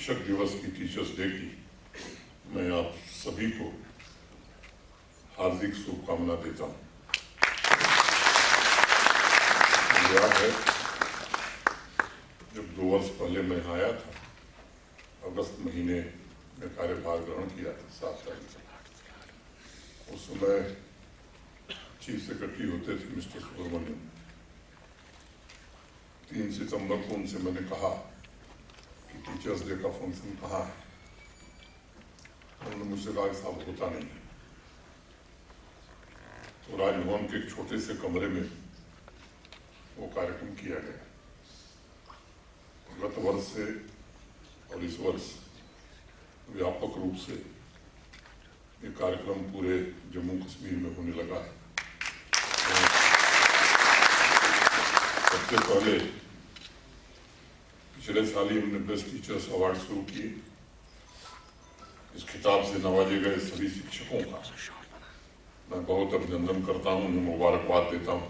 शिक्षक दिवस की, टीचर्स डे की मैं आप सभी को हार्दिक शुभकामना देता हूँ। मुझे याद है जब 2 वर्ष पहले मैं आया था, अगस्त महीने में कार्यभार ग्रहण किया था 7 तारीख को। उस समय चीफ सेक्रेटरी होते थे मिस्टर सुब्रमण्यम। 3 सितंबर को उनसे मैंने कहा कि टीचर्स डे का फंक्शन कहाँ है। उन्होंने मुझसे कहा साहब होता नहीं है। तो राजभवन के एक छोटे से कमरे में वो कार्यक्रम किया गया। गत वर्ष से और इस वर्ष व्यापक रूप से ये कार्यक्रम पूरे जम्मू कश्मीर में होने लगा है। सबसे पहले पिछले साल ही हमने बेस्ट टीचर्स अवार्ड शुरू किए। इस खिताब से नवाजे गए सभी शिक्षकों का मैं बहुत अभिनंदन करता हूँ, उन्हें मुबारकबाद देता हूँ।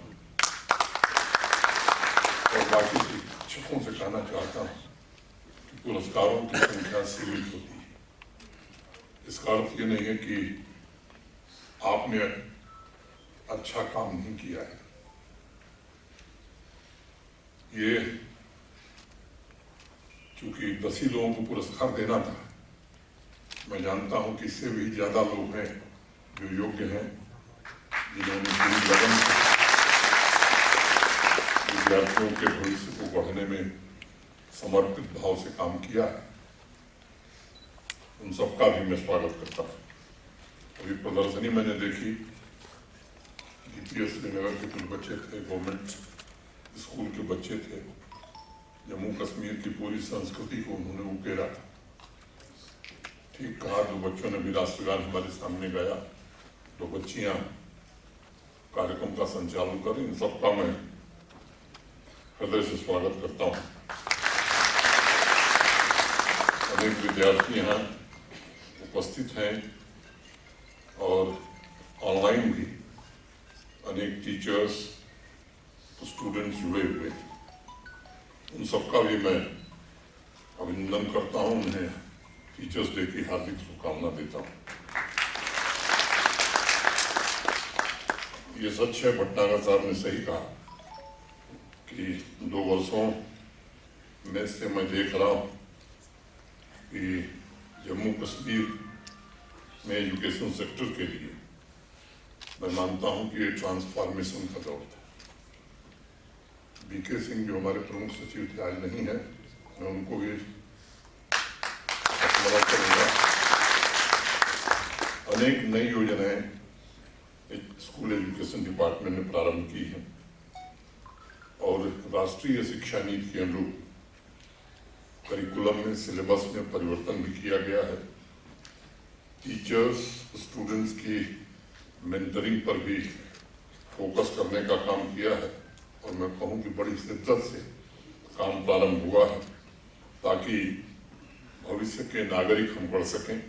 और बाकी शिक्षकों से कहना चाहता हूँ कि पुरस्कारों की संख्या सीमित होती है। इसका अर्थ ये नहीं है कि आपने अच्छा काम नहीं किया है। ये चूंकि 10 ही लोगों को पुरस्कार देना था, मैं जानता हूं कि इससे भी ज्यादा लोग हैं जो योग्य हैं, जिन्होंने पूरी लगन से विद्यार्थियों के भविष्य को बढ़ाने में समर्पित भाव से काम किया है। उन सबका भी मैं स्वागत करता हूँ। अभी प्रदर्शनी मैंने देखी, DPS श्रीनगर के कुछ बच्चे थे, गवर्नमेंट स्कूल के बच्चे थे। जम्मू कश्मीर की पूरी संस्कृति को उन्होंने उकेरा था। ठीक कहा, जो बच्चों ने भी राष्ट्रगान हमारे सामने गाया, तो बच्चियां कार्यक्रम का संचालन करें, इन सबका मैं हृदय से स्वागत करता हूं। अनेक विद्यार्थी यहाँ उपस्थित हैं और ऑनलाइन भी अनेक टीचर्स, स्टूडेंट्स जुड़े हुए हैं। उन सबका भी मैं अभिनंदन करता हूं, उन्हें टीचर्स डे की हार्दिक शुभकामना देता हूं। ये सच है, भटनागर साहब ने सही कहा कि 2 वर्षों में से मैं देख रहा हूं कि जम्मू कश्मीर में एजुकेशन सेक्टर के लिए मैं मानता हूं कि ये ट्रांसफॉर्मेशन का दौर था। BK सिंह जो हमारे प्रमुख सचिव थे, आज नहीं है, मैं उनको भी स्मरण करूंगा। अनेक नई योजनाएं स्कूल एजुकेशन डिपार्टमेंट ने प्रारंभ की हैं और राष्ट्रीय शिक्षा नीति के अनुरूप करिकुलम में, सिलेबस में परिवर्तन भी किया गया है। टीचर्स, स्टूडेंट्स की मेंटरिंग पर भी फोकस करने का काम किया है और मैं कहूँ कि बड़ी शिद्दत से काम प्रारंभ हुआ है ताकि भविष्य के नागरिक हम बढ़ सकें।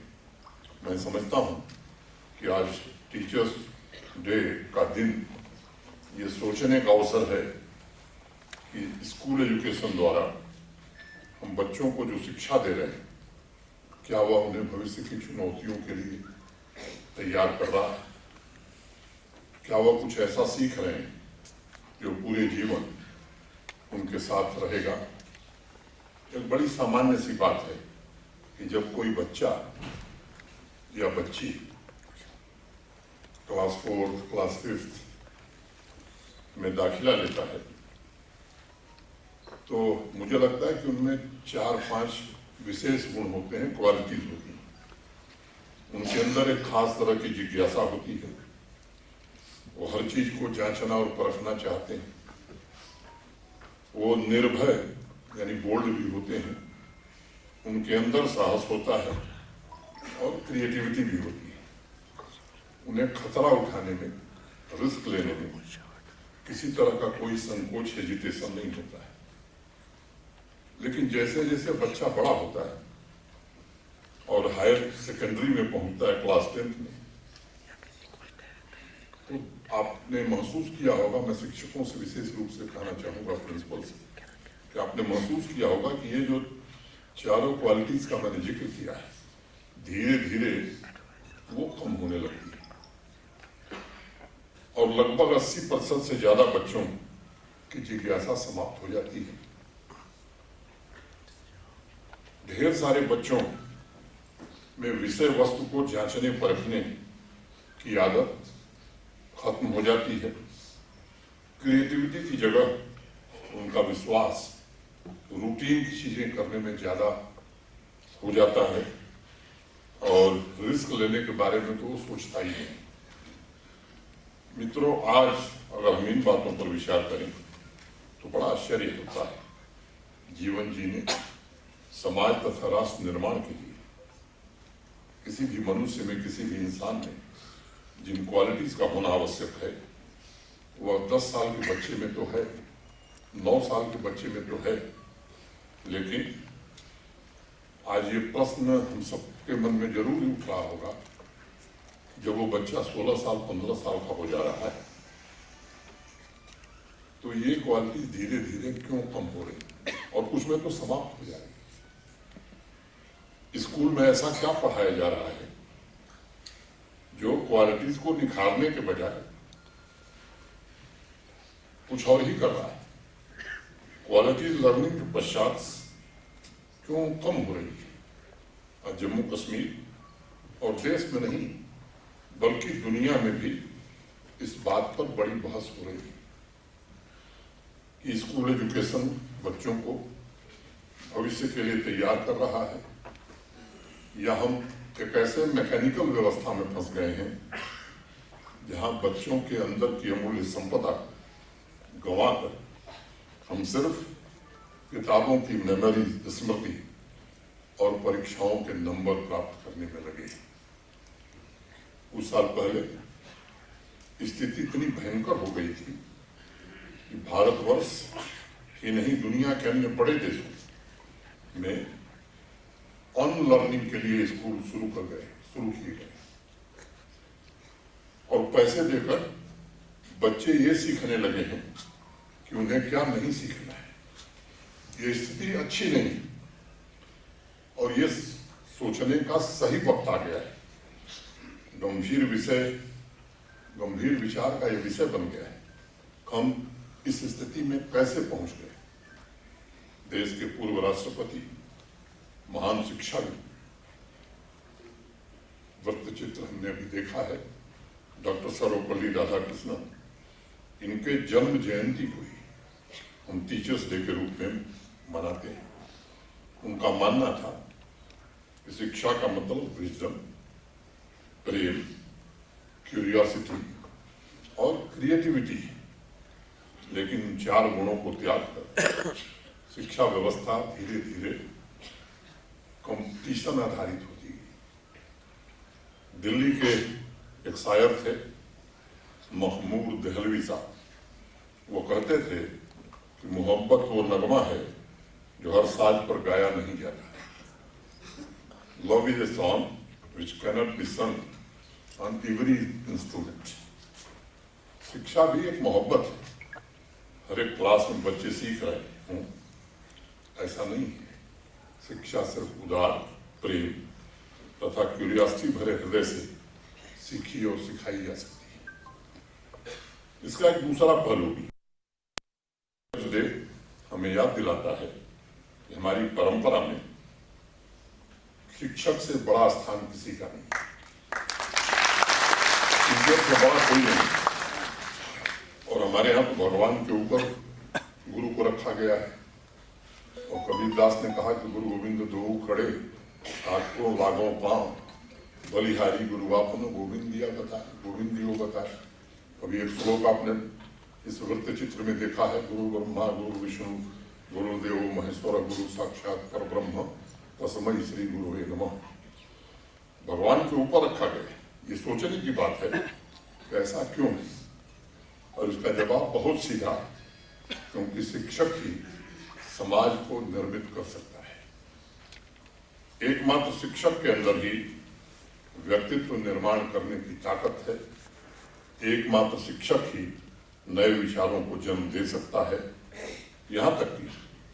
मैं समझता हूँ कि आज टीचर्स डे का दिन ये सोचने का अवसर है कि स्कूल एजुकेशन द्वारा हम बच्चों को जो शिक्षा दे रहे हैं, क्या वह उन्हें भविष्य की चुनौतियों के लिए तैयार कर रहा है? क्या वह कुछ ऐसा सीख रहे हैं जो पूरे जीवन उनके साथ रहेगा? एक बड़ी सामान्य सी बात है कि जब कोई बच्चा या बच्ची क्लास 4, क्लास 5 में दाखिला लेता है, तो मुझे लगता है कि उनमें 4-5 विशेष गुण होते हैं, क्वालिटीज होती हैं। उनके अंदर एक खास तरह की जिज्ञासा होती है। वो हर चीज को जांचना और परखना चाहते हैं। वो निर्भय यानी बोल्ड भी होते हैं। उनके अंदर साहस होता है और क्रिएटिविटी भी होती है। उन्हें खतरा उठाने में, रिस्क लेने में किसी तरह का कोई संकोच, हेजिटेशन नहीं होता है। लेकिन जैसे जैसे बच्चा बड़ा होता है और हायर सेकेंडरी में पहुंचता है, क्लास 10 में, तो आपने महसूस किया होगा, मैं शिक्षकों से विशेष रूप से कहना चाहूँगा, प्रिंसिपल से, कि आपने महसूस किया होगा कि ये जो चारों क्वालिटीज का मैंने जिक्र किया है, धीरे धीरे वो कम होने लगती है और लगभग 80% से ज्यादा बच्चों की जिज्ञासा समाप्त हो जाती है। ढेर सारे बच्चों में विषय वस्तु को जांचने परखने की आदत खत्म हो जाती है। क्रिएटिविटी की जगह उनका विश्वास रूटीन की चीजें करने में ज्यादा हो जाता है और रिस्क लेने के बारे में तो वो सोचता ही नहीं। मित्रों, आज अगर हम इन बातों पर विचार करें तो बड़ा आश्चर्य होता है। जीवन जीने, समाज तथा राष्ट्र निर्माण के लिए किसी भी मनुष्य में, किसी भी इंसान में जिन क्वालिटीज का होना आवश्यक है वह 10 साल के बच्चे में तो है, 9 साल के बच्चे में तो है, लेकिन आज ये प्रश्न हम सबके मन में जरूर ही उठ रहा होगा जब वो बच्चा 16 साल 15 साल का हो जा रहा है तो ये क्वालिटी धीरे धीरे क्यों कम हो रही और कुछ में तो समाप्त हो जाएगी। स्कूल में ऐसा क्या पढ़ाया जा रहा है जो क्वालिटीज को निखारने के बजाय कुछ और ही कर रहा है। क्वालिटी लर्निंग के पश्चात क्यों कम हो रही है। जम्मू कश्मीर और देश में नहीं बल्कि दुनिया में भी इस बात पर बड़ी बहस हो रही है कि स्कूल एजुकेशन बच्चों को भविष्य के लिए तैयार कर रहा है या हम एक ऐसे मैकेनिकल व्यवस्था में फंस गए हैं जहां बच्चों के अंदर की अमूल्य संपदा गंवाकर हम सिर्फ किताबों की मेमोरी, स्मृति और परीक्षाओं के नंबर प्राप्त करने में लगे। कुछ साल पहले स्थिति इतनी भयंकर हो गई थी कि भारतवर्ष ही नहीं दुनिया के अन्य बड़े देशों में अनलर्निंग के लिए स्कूल शुरू किए गए और पैसे देकर बच्चे ये सीखने लगे हैं कि उन्हें क्या नहीं सीखना है। ये स्थिति अच्छी नहीं और ये सोचने का सही वक्त आ गया है। गंभीर विचार का ये विषय बन गया है। हम इस स्थिति में कैसे पहुंच गए। देश के पूर्व राष्ट्रपति, महान शिक्षाविद, वृत्तचित्र हमने अभी देखा है, डॉक्टर सर्वपल्ली राधाकृष्णन, इनके जन्म जयंती को ही हम टीचर्स डे के रूप में मनाते हैं। उनका मानना था कि शिक्षा का मतलब विजडम, प्रेम, क्यूरियोसिटी और क्रिएटिविटी, लेकिन इन 4 गुणों को त्याग कर शिक्षा व्यवस्था धीरे धीरे कंपटीशन आधारित होती है। दिल्ली के एक शायर थे महमूद देहलवी साहब, वो कहते थे कि मोहब्बत वो नगमा है जो हर साज पर गाया नहीं जाता। Love is a song which cannot be sung on every instrument. शिक्षा भी एक मोहब्बत है। हर एक क्लास में बच्चे सीख रहे हों ऐसा नहीं है। शिक्षा सिर्फ उदार, प्रेम तथा क्यूरियोसिटी भरे हृदय से सीखी और सिखाई जा सकती है। इसका एक दूसरा पहलू भी हमें याद दिलाता है कि हमारी परंपरा में शिक्षक से बड़ा स्थान किसी का नहीं, टीचर से बड़ा कोई नहीं। और हमारे यहाँ तो भगवान के ऊपर गुरु को रखा गया है और कबीरदास ने कहा कि गुरु गोविंद दो खड़े आपको लागों पांव, बलिहारी गुरु आपने गोविंद दिया बताए, गोविंद दियो बताए। अभी एक श्लोक आपने इस वृत्त चित्र में देखा है, गुरु ब्रह्मा गुरु विष्णु गुरुदेव महेश्वर गुरु साक्षात पर ब्रह्म तस्मै श्री गुरुवे नमः। भगवान के ऊपर रखा गया। ये सोचने की बात है कि ऐसा क्यों है, और इसका जवाब बहुत सीधा है, क्योंकि शिक्षक ही समाज को निर्मित कर सकता है। एकमात्र शिक्षक के अंदर ही व्यक्तित्व निर्माण करने की ताकत है। एकमात्र शिक्षक ही नए विचारों को जन्म दे सकता है। यहाँ तक कि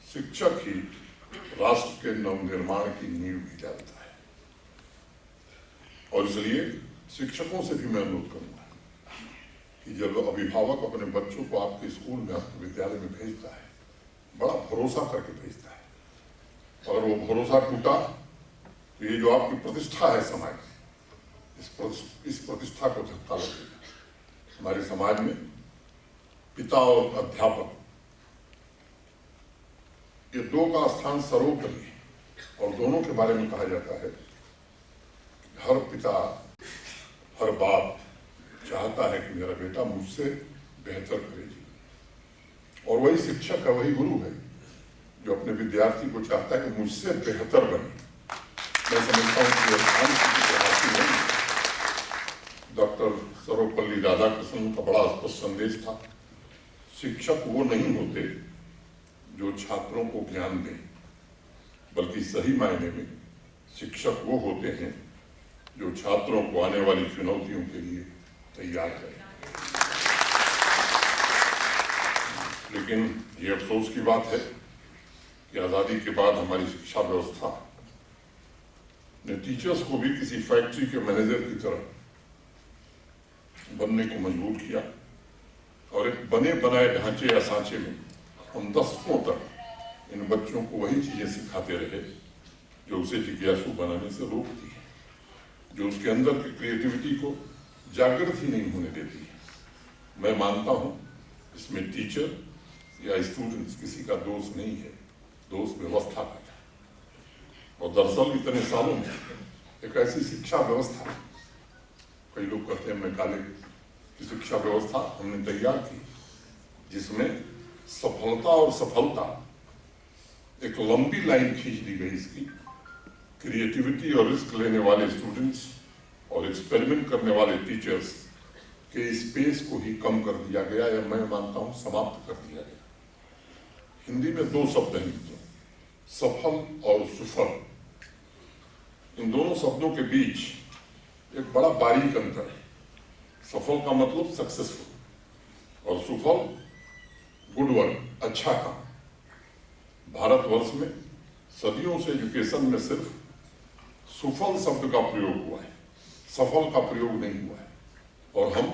शिक्षक ही राष्ट्र के नवनिर्माण की नींव भी डालता है। और इसलिए शिक्षकों से भी मैं अनुरोध करूंगा कि जब अभिभावक अपने बच्चों को आपके स्कूल में, आपके विद्यालय में भेजता है, बड़ा भरोसा करके भेजता है। अगर वो भरोसा टूटा तो ये जो आपकी प्रतिष्ठा है समाज में, इस प्रतिष्ठा को धक्का लगेगा। हमारे समाज में पिता और अध्यापक, ये दो का स्थान सर्वोपरि है। और दोनों के बारे में कहा जाता है कि हर पिता, हर बाप चाहता है कि मेरा बेटा मुझसे बेहतर करे। और वही शिक्षक है, वही गुरु है जो अपने विद्यार्थी को चाहता है कि मुझसे बेहतर बने। मैं समझता हूँ कि स्थान किसी के हासिल नहीं। डॉक्टर सर्वपल्ली राधाकृष्णन का बड़ा स्पष्ट संदेश था, शिक्षक वो नहीं होते जो छात्रों को ज्ञान दें, बल्कि सही मायने में शिक्षक वो होते हैं जो छात्रों को आने वाली चुनौतियों के लिए तैयार करें। लेकिन ये अफसोस की बात है कि आज़ादी के बाद हमारी शिक्षा व्यवस्था ने टीचर्स को भी किसी फैक्ट्री के मैनेजर की तरह बनने को मजबूर किया। और एक बने बनाए ढांचे या सांचे में हम दशकों तक इन बच्चों को वही चीजें सिखाते रहे जो उसे जिज्ञासु बनाने से रोकती है, जो उसके अंदर की क्रिएटिविटी को जागृत ही नहीं होने देती है। मैं मानता हूं इसमें टीचर या स्टूडेंट्स किसी का दोष नहीं है, दोष व्यवस्था का है। और दरअसल इतने सालों में एक ऐसी शिक्षा व्यवस्था, कई लोग कहते हैं मैं काले की शिक्षा व्यवस्था हमने तैयार की जिसमें सफलता और सफलता एक लंबी लाइन खींच दी गई। इसकी क्रिएटिविटी और रिस्क लेने वाले स्टूडेंट्स और एक्सपेरिमेंट करने वाले टीचर्स के स्पेस को ही कम कर दिया गया, या मैं मानता हूं समाप्त कर दिया गया। हिंदी में दो शब्द हैं मित्रों, सफल और सुफल। इन दोनों शब्दों के बीच एक बड़ा बारीक अंतर है। सफल का मतलब सक्सेसफुल और सुफल गुड वर्क, अच्छा काम। भारतवर्ष में सदियों से एजुकेशन में सिर्फ सुफल शब्द का प्रयोग हुआ है, सफल का प्रयोग नहीं हुआ है। और हम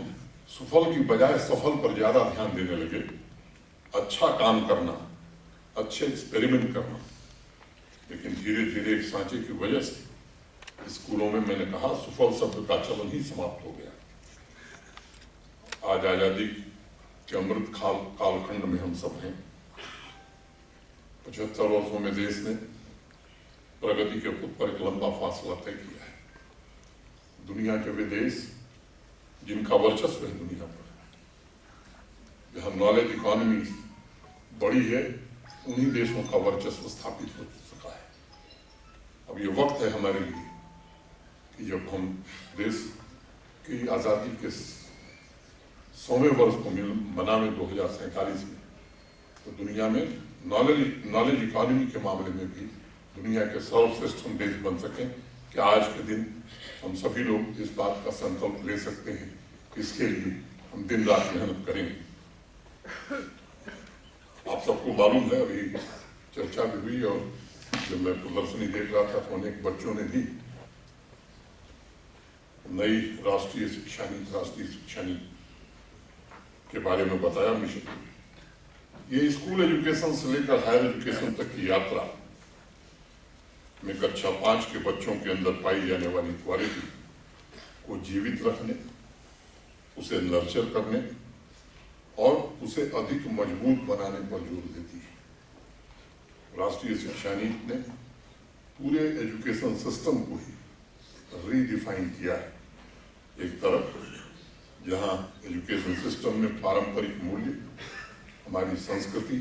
सुफल की बजाय सफल पर ज्यादा ध्यान देने लगे। अच्छा काम करना, अच्छे एक्सपेरिमेंट करना। लेकिन धीरे धीरे एक सांचे की वजह से स्कूलों में, मैंने कहा, सुफल शब्द का चलन ही समाप्त हो गया। आज आजादी के अमृत कालखंड में हम सब हैं। 75 वर्षों में देश ने प्रगति के पथ पर एक लंबा फासला तय किया है। दुनिया के वे देश जिनका वर्चस्व है दुनिया पर, जहां नॉलेज इकोनॉमी बड़ी है, उन्हीं देशों का वर्चस्व स्थापित हो सका है। अब ये वक्त है हमारे लिए कि जब हम देश की आज़ादी के 100वें वर्ष को मनावे 2047 में, तो दुनिया में नॉलेज इकोनॉमी के मामले में भी दुनिया के सर्वश्रेष्ठ हम देश बन सकें। कि आज के दिन हम सभी लोग इस बात का संकल्प ले सकते हैं कि इसके लिए हम दिन रात मेहनत करेंगे। आप सबको मालूम है, अभी चर्चा भी हुई और जब मैं प्रदर्शनी देख रहा था तो अनेक बच्चों ने भी नई राष्ट्रीय शिक्षा नीति के बारे में बताया। मिशन ये स्कूल एजुकेशन से लेकर हायर एजुकेशन तक की यात्रा में कक्षा 5 के बच्चों के अंदर पाई जाने वाली क्वालिटी को जीवित रखने, उसे नर्चर करने और उसे अधिक मजबूत बनाने पर जोर देती है। राष्ट्रीय शिक्षा नीति ने पूरे एजुकेशन सिस्टम को ही रीडिफाइन किया है। एक तरफ जहां एजुकेशन सिस्टम में पारंपरिक मूल्य, हमारी संस्कृति,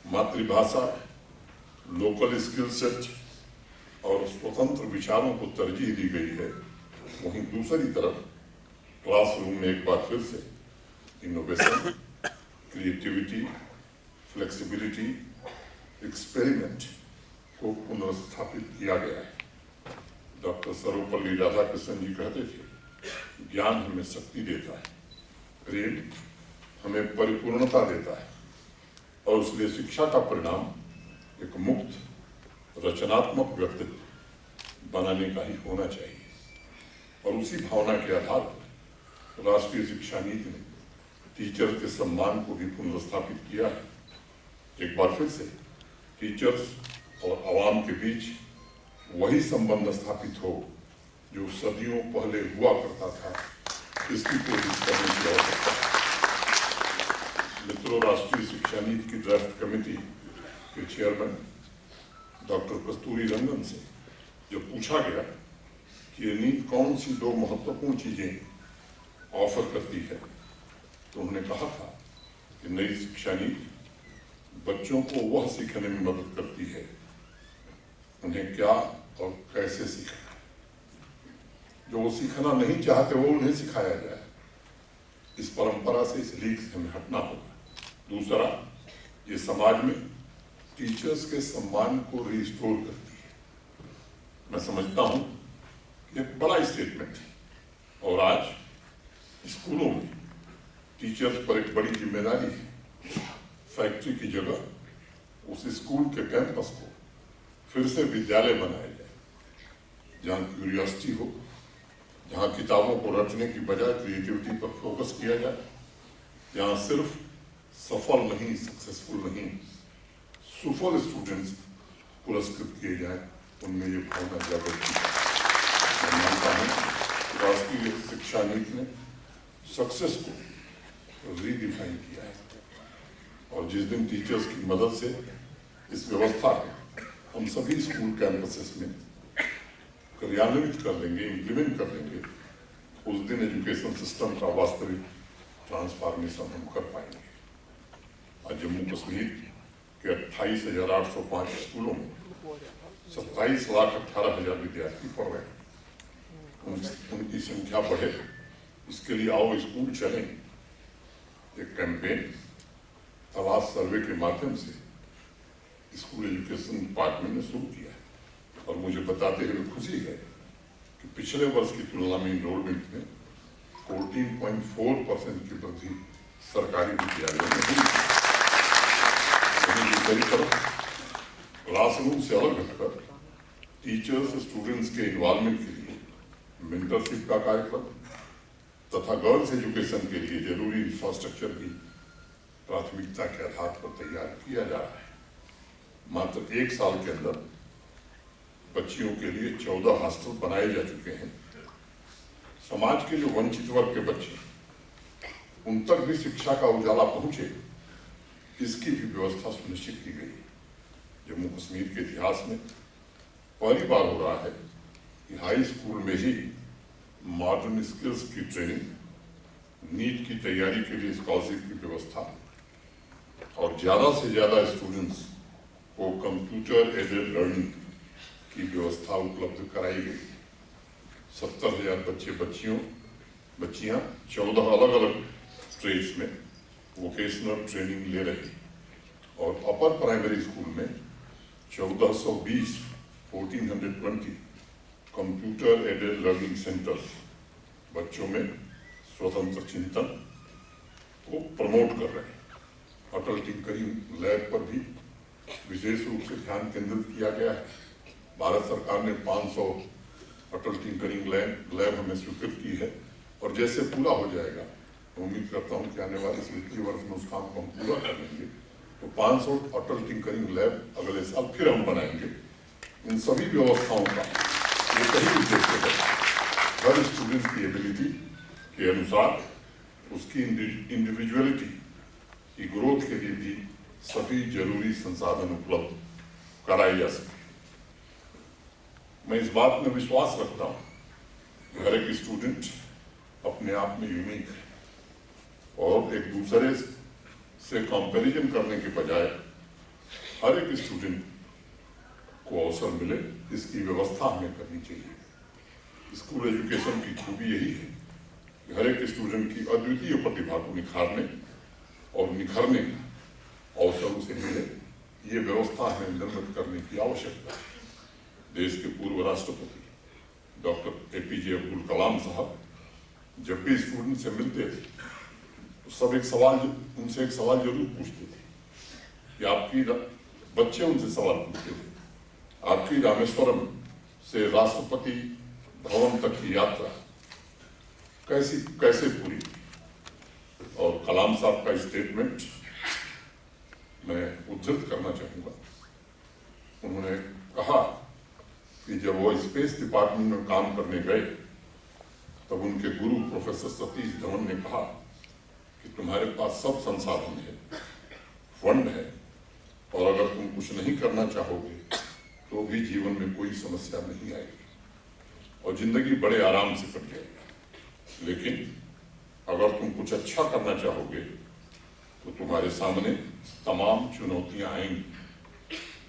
मातृभाषा, लोकल स्किल सेट और स्वतंत्र विचारों को तरजीह दी गई है, वहीं दूसरी तरफ क्लासरूम में एक बार फिर से इनोवेशन, क्रिएटिविटी, फ्लेक्सिबिलिटी, एक्सपेरिमेंट को पुनर्स्थापित किया गया है। डॉक्टर सर्वपल्ली राधाकृष्णन जी कहते थे, ज्ञान हमें शक्ति देता है, प्रेम हमें परिपूर्णता देता है, और इसलिए शिक्षा का परिणाम एक मुक्त, रचनात्मक व्यक्तित्व बनाने का ही होना चाहिए। और उसी भावना के आधार पर राष्ट्रीय शिक्षा नीति ने टीचर के सम्मान को भी पुनर्स्थापित किया है। एक बार फिर से टीचर्स और आवाम के बीच वही संबंध स्थापित हो जो सदियों पहले हुआ करता था, इसकी कोशिश करने की आवश्यकता है। मित्रों, राष्ट्रीय शिक्षा नीति की ड्राफ्ट कमेटी के चेयरमैन डॉक्टर कस्तूरी रंगन से जब पूछा गया कि ये नीति कौन सी दो महत्वपूर्ण चीजें ऑफर करती है, तो उन्होंने कहा था कि नई शिक्षा नीति बच्चों को वह सीखने में मदद करती है उन्हें क्या और कैसे सीखना है। जो वो सीखना नहीं चाहते वो उन्हें सिखाया जाए। इस परंपरा से, इस लीक से हमें हटना होगा। दूसरा, ये समाज में टीचर्स के सम्मान को रिस्टोर करती है। मैं समझता हूं ये बड़ा स्टेटमेंट है और आज स्कूलों में टीचर्स पर एक बड़ी जिम्मेदारी है। फैक्ट्री की जगह उस स्कूल के कैंपस को फिर से विद्यालय बनाया जाए, जहाँ क्यूरियोसिटी हो, जहाँ किताबों को रटने की बजाय क्रिएटिविटी पर फोकस किया जाए, जहाँ सिर्फ सफल नहीं, सक्सेसफुल नहीं, सुफल स्टूडेंट्स पुरस्कृत किए जाए, उनमें ये भावना जागृत की। मैं मानता हूँ राष्ट्रीय शिक्षा नीति ने सक्सेस को रीडिफाइन किया है और जिस दिन टीचर्स की मदद से इस व्यवस्था को हम सभी स्कूल कैंपसेस में क्रियान्वित कर लेंगे, इम्प्लीमेंट कर लेंगे, उस दिन एजुकेशन सिस्टम का वास्तविक ट्रांसफॉर्मेशन हम कर पाएंगे। आज जम्मू कश्मीर के 28,805 स्कूलों में 27,18,000 विद्यार्थी पढ़ रहे हैं। उनकी संख्या बढ़े, इसके लिए आओ स्कूल चलें। एक कैंपेन आवाज सर्वे के माध्यम से स्कूल एजुकेशन डिपार्टमेंट ने शुरू किया है और मुझे बताते हुए खुशी है कि पिछले वर्ष की तुलना में इनरोलमेंट में 14.4% की वृद्धि सरकारी विद्यालयों में हुई। दूसरी तरफ क्लासरूम से अलग हटकर टीचर्स स्टूडेंट्स के इन्वॉल्वमेंट के लिए मेंटरशिप का कार्यक्रम तथा गर्ल्स एजुकेशन के लिए जरूरी इंफ्रास्ट्रक्चर भी प्राथमिकता के आधार पर तैयार किया जा रहा है। मात्र 1 साल के अंदर बच्चियों के लिए 14 हॉस्टल बनाए जा चुके हैं। समाज के जो वंचित वर्ग के बच्चे, उन तक भी शिक्षा का उजाला पहुंचे, इसकी भी व्यवस्था सुनिश्चित की गई। जम्मू कश्मीर के इतिहास में पहली बार हो रहा है कि हाई स्कूल में ही मॉडर्न स्किल्स की ट्रेनिंग, नीट की तैयारी के लिए स्कॉलरशिप की व्यवस्था और ज्यादा से ज्यादा स्टूडेंट्स को कंप्यूटर एडेड लर्निंग की व्यवस्था उपलब्ध कराई गई। 70,000 बच्चियां 14 अलग अलग ट्रेड्स में वोकेशनल ट्रेनिंग ले रहे हैं और अपर प्राइमरी स्कूल में 1420 कंप्यूटर एडेड लर्निंग सेंटर्स बच्चों में स्वतंत्र चिंतन को प्रमोट कर रहे हैं। अटल टिंकरिंग लैब पर भी विशेष रूप से ध्यान केंद्रित किया गया है। भारत सरकार ने 500 अटल टिंकरिंग लैब हमें स्वीकृत की है और जैसे पूरा हो जाएगा, तो उम्मीद करता हूँ कि आने वाले वित्तीय वर्ष में उस काम को हम पूरा कर लेंगे, तो 500 अटल टिंकरिंग लैब अगले साल फिर हम बनाएंगे। इन सभी व्यवस्थाओं का एक ही उद्देश्य है, हर स्टूडेंट की एबिलिटी के अनुसार उसकी इंडिविजुअलिटी की ग्रोथ के लिए भी सभी जरूरी संसाधन उपलब्ध कराए जा सके। मैं इस बात में विश्वास रखता हूं कि हर एक स्टूडेंट अपने आप में यूनिक है और एक दूसरे से कंपैरिजन करने के बजाय हर एक स्टूडेंट को अवसर मिले, इसकी व्यवस्था हमें करनी चाहिए। स्कूल एजुकेशन की खूबी यही है कि हर एक स्टूडेंट की अद्वितीय प्रतिभा को निखारने और निखरने का अवसर उसे मिले, ये व्यवस्था हमें निर्मित करने की आवश्यकता है। देश के पूर्व राष्ट्रपति डॉक्टर APJ अब्दुल कलाम साहब जब भी स्टूडेंट से मिलते थे तो सब उनसे एक सवाल जरूर पूछते थे कि आपकी बच्चे उनसे सवाल पूछते थे आपकी रामेश्वरम से राष्ट्रपति भवन तक की यात्रा कैसे पूरी, और कलाम साहब का स्टेटमेंट मैं उद्धृत करना चाहूंगा। उन्होंने कहा कि जब वो स्पेस डिपार्टमेंट में काम करने गए तब उनके गुरु प्रोफेसर सतीश धवन ने कहा कि तुम्हारे पास सब संसाधन है, फंड है, और अगर तुम कुछ नहीं करना चाहोगे तो भी जीवन में कोई समस्या नहीं आएगी और जिंदगी बड़े आराम से कट जाएगी। लेकिन अगर तुम कुछ अच्छा करना चाहोगे तो तुम्हारे सामने तमाम चुनौतियां आएंगी,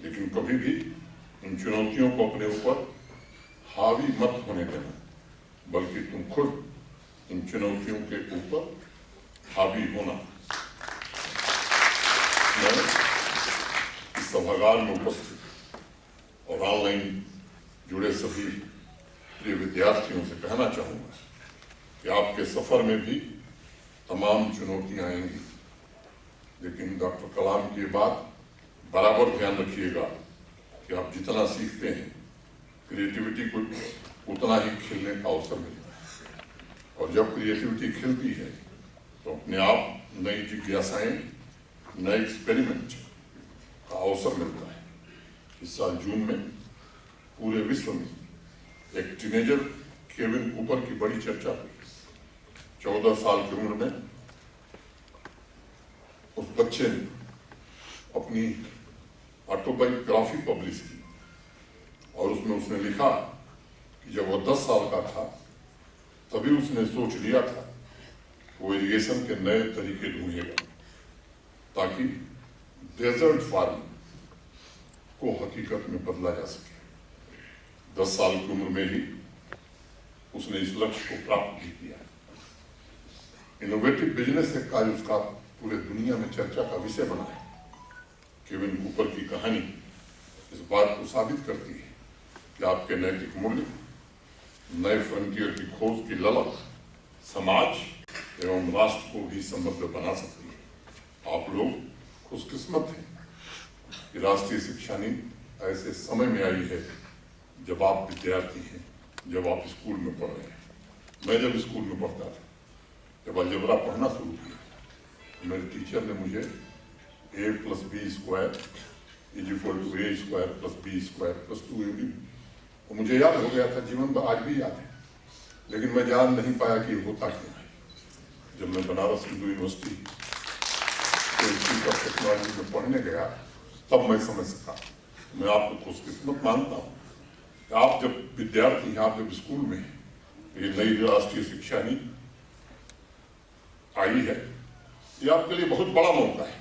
लेकिन कभी भी इन चुनौतियों को अपने ऊपर हावी मत होने देना, बल्कि तुम खुद इन चुनौतियों के ऊपर हावी होना। मैं इस सभागार में उपस्थित और ऑनलाइन जुड़े सभी प्रिय विद्यार्थियों से कहना चाहूंगा कि आपके सफर में भी तमाम चुनौतियां आएंगी, लेकिन डॉक्टर कलाम की बात बराबर ध्यान रखिएगा कि आप जितना सीखते हैं क्रिएटिविटी को उतना ही खिलने का अवसर मिलता है, और जब क्रिएटिविटी खिलती है तो अपने आप नई जिज्ञासाएं, नए एक्सपेरिमेंट का अवसर मिलता है। इस साल जून में पूरे विश्व में एक टीनेजर केविन कूपर की बड़ी चर्चा हुई। 14 साल की उम्र में उस बच्चे ने अपनी ऑटोबायोग्राफी पब्लिश की और उसमें उसने लिखा कि जब वो 10 साल का था तभी उसने सोच लिया था कि वो इरिगेशन के नए तरीके ढूंढेगा ताकि डेजर्ट फार्मिंग को हकीकत में बदला जा सके। 10 साल की उम्र में ही उसने इस लक्ष्य को प्राप्त भी किया। इनोवेटिव बिजनेस एक कार्य उसका पूरे दुनिया में चर्चा का विषय बना है। केविन कूपर की कहानी इस बात को साबित करती है कि आपके नैतिक मूल्य, नए फ्रंटियर की खोज की ललक समाज एवं राष्ट्र को भी समृद्ध बना सकती है। आप लोग खुशकिस्मत हैं कि राष्ट्रीय शिक्षा नीति ऐसे समय में आई है जब आप विद्यार्थी हैं, जब आप स्कूल में पढ़ रहे हैं। मैं जब स्कूल में पढ़ता था, जब अलजेब्रा पढ़ना शुरू किया तो मेरे टीचर ने मुझे a + b² = a² + b² + 2ab, और मुझे याद हो गया था, जीवन में आज भी याद है, लेकिन मैं जान नहीं पाया कि होता क्यों है। जब मैं Banaras Hindu university institute of technology में पढ़ने गया तब मैं समझ सका। मैं आपको खुशकिस्मत मानता हूँ कि आप जब विद्यार्थी हैं, आप जब स्कूल में हैं, ये नई राष्ट्रीय शिक्षा नीति आई है, ये आपके लिए बहुत बड़ा मौका है।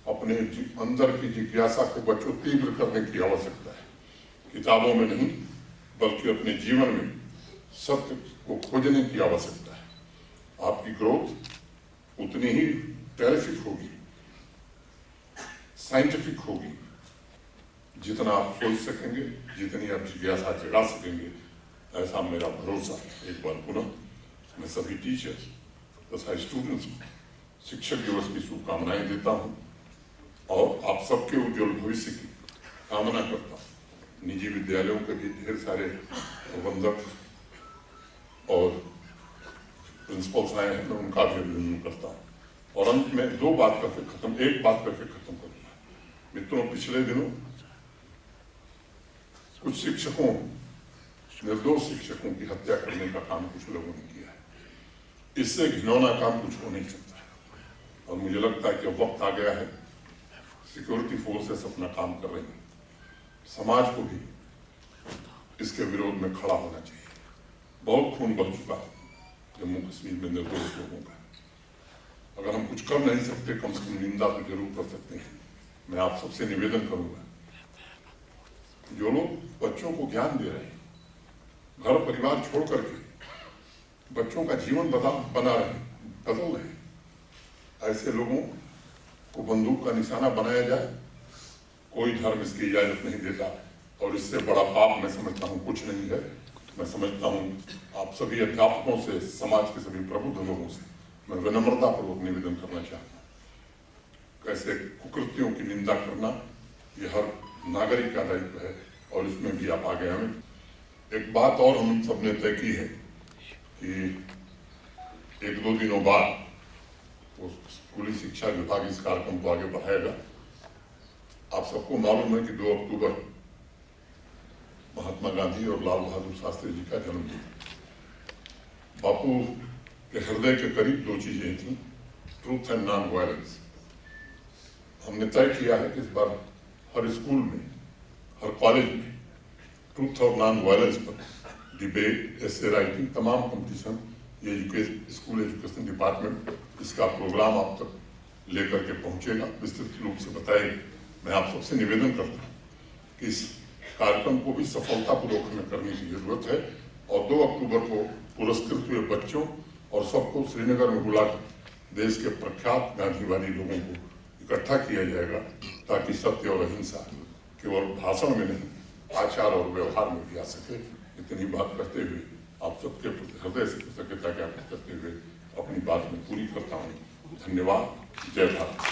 अपने अंदर की जिज्ञासा को बच्चों तीव्र करने की आवश्यकता है, किताबों में नहीं बल्कि अपने जीवन में सत्य को खोजने की आवश्यकता है। आपकी ग्रोथ उतनी ही टेरिफिक होगी, साइंटिफिक होगी, जितना आप सोच सकेंगे, जितनी आप जिज्ञासा जगा सकेंगे, ऐसा मेरा भरोसा है। एक बार पुनः मैं सभी टीचर्स तथा स्टूडेंट्स को शिक्षक दिवस की शुभकामनाएं देता हूं और आप सबके उज्जवल भविष्य की कामना करता हूं। निजी विद्यालयों के भी ढेर सारे प्रबंधक और प्रिंसिपल्स आए हैं, मैं उनका भी अभिनंदन करता हूं। और अंत में एक बात करके खत्म करूंगा। मित्रों, पिछले दिनों कुछ शिक्षकों, निर्दोष शिक्षकों की हत्या करने का काम कुछ लोगों ने किया है। इससे घिनौना काम कुछ हो नहीं सकता है, और मुझे लगता है कि अब वक्त आ गया है, सिक्योरिटी फोर्सेस अपना काम कर रही हैं, समाज को भी इसके विरोध में खड़ा होना चाहिए। बहुत खून बह चुका है जम्मू कश्मीर में निर्दोष लोगों का। अगर हम कुछ कर नहीं सकते, कम से कम निंदा तो जरूर कर सकते हैं। मैं आप सबसे निवेदन करूंगा, जो लोग बच्चों को ज्ञान दे रहे हैं, घर परिवार छोड़ करके बच्चों का जीवन बदल रहे हैं, ऐसे लोगों को बंदूक का निशाना बनाया जाए, कोई धर्म इसकी इजाजत नहीं देता, और इससे बड़ा पाप मैं समझता हूँ कुछ नहीं है। मैं समझता हूँ आप सभी अध्यापकों से, समाज के सभी प्रबुद्ध लोगों से मैं विनम्रतापूर्वक निवेदन करना चाहता हूँ, कैसे कुकृतियों की निंदा करना ये हर नागरिक का दायित्व है, और इसमें भी आप आगे हमें एक बात और हम सबने तय की है कि 1-2 दिनों बाद वो स्कूली शिक्षा विभाग इस कार्यक्रम को आगे बढ़ाएगा। आप सबको मालूम है कि 2 अक्टूबर महात्मा गांधी और लाल बहादुर शास्त्री जी का जन्मदिन। बापू के हृदय के करीब 2 चीजें थी, ट्रूथ एंड नॉन वायलेंस। हमने तय किया है कि इस बार हर स्कूल में, हर कॉलेज में ट्रूथ और नॉन वायलेंस पर डिबेट, एसे राइटिंग, तमाम कंपटीशन, ये स्कूल एजुकेशन डिपार्टमेंट इसका प्रोग्राम आप तक लेकर के पहुंचेगा, विस्तृत रूप से बताएगा। मैं आप सबसे निवेदन करता हूँ कि इस कार्यक्रम को भी सफलतापूर्वक हमें करने की जरूरत है और 2 अक्टूबर को पुरस्कृत हुए बच्चों और सबको श्रीनगर में बुलाकर देश के प्रख्यात गांधीवादी लोगों को इकट्ठा किया जाएगा, ताकि सत्य और अहिंसा केवल भाषण में नहीं, आचार और व्यवहार में भी आ सके। इतनी बात करते हुए आप सबके प्रति हृदय से कृतज्ञता ज्ञापन करते हुए अपनी बात में पूरी करता हूँ। धन्यवाद। जय भारत।